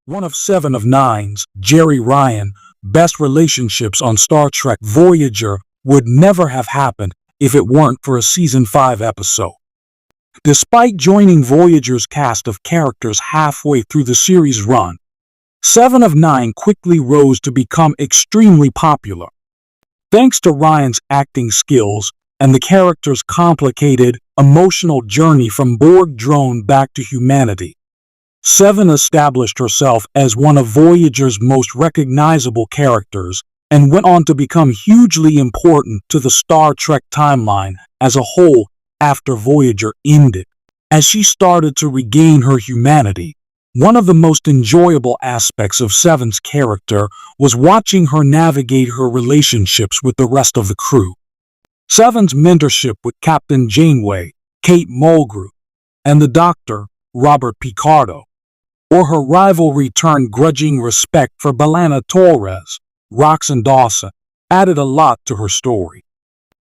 One of 7 of 9's, Jerry Ryan, best relationships on Star Trek Voyager would never have happened if it weren't for a Season 5 episode. Despite joining Voyager's cast of characters halfway through the series' run, 7 of 9 quickly rose to become extremely popular. Thanks to Ryan's acting skills and the character's complicated, emotional journey from Borg drone back to humanity, 7 established herself as one of Voyager's most recognizable characters and went on to become hugely important to the Star Trek timeline as a whole after Voyager ended. As she started to regain her humanity, one of the most enjoyable aspects of 7's character was watching her navigate her relationships with the rest of the crew. 7's mentorship with Captain Janeway, Kate Mulgrew, and the Doctor, Robert Picardo, or her rivalry-turned grudging respect for B'Elanna Torres, Roxanne Dawson, added a lot to her story.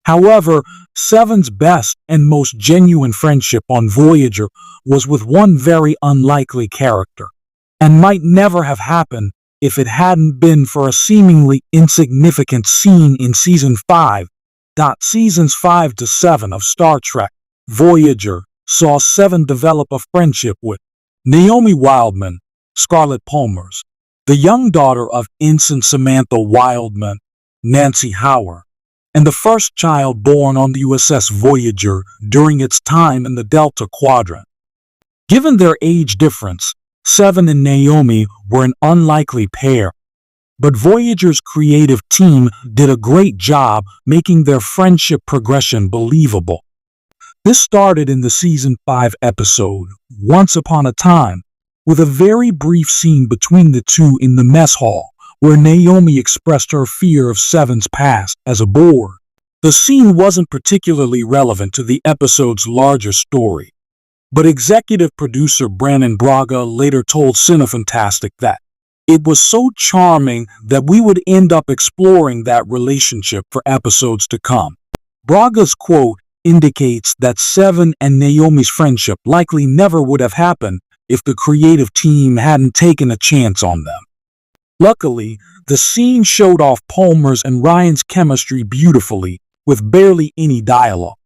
However, 7's best and most genuine friendship on Voyager was with one very unlikely character, and might never have happened if it hadn't been for a seemingly insignificant scene in Season 5. Seasons 5 to 7 of Star Trek Voyager saw 7 develop a friendship with Naomi Wildman, Scarlett Palmer's, the young daughter of Ensign Samantha Wildman, Nancy Hauer, and the first child born on the USS Voyager during its time in the Delta Quadrant. Given their age difference, 7 and Naomi were an unlikely pair, but Voyager's creative team did a great job making their friendship progression believable. This started in the Season 5 episode, Once Upon a Time, with a very brief scene between the two in the mess hall, where Naomi expressed her fear of 7's past as a Borg. The scene wasn't particularly relevant to the episode's larger story, but executive producer Brannon Braga later told Cinefantastic that it was so charming that we would end up exploring that relationship for episodes to come. Braga's quote indicates that 7 and Naomi's friendship likely never would have happened if the creative team hadn't taken a chance on them. Luckily, the scene showed off Palmer's and Ryan's chemistry beautifully, with barely any dialogue.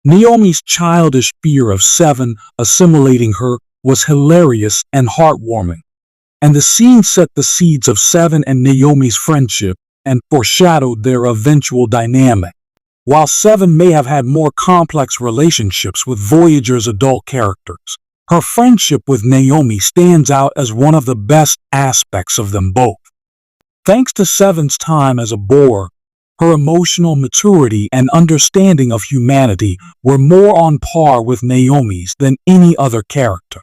Naomi's childish fear of 7 assimilating her was hilarious and heartwarming, and the scene set the seeds of 7 and Naomi's friendship and foreshadowed their eventual dynamic. While 7 may have had more complex relationships with Voyager's adult characters, her friendship with Naomi stands out as one of the best aspects of them both. Thanks to 7's time as a Borg, her emotional maturity and understanding of humanity were more on par with Naomi's than any other character.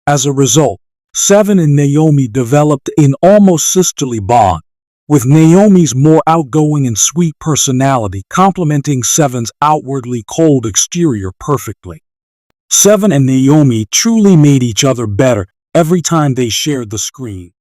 As a result, 7 and Naomi developed an almost sisterly bond, with Naomi's more outgoing and sweet personality complementing 7's outwardly cold exterior perfectly. 7 and Naomi truly made each other better every time they shared the screen.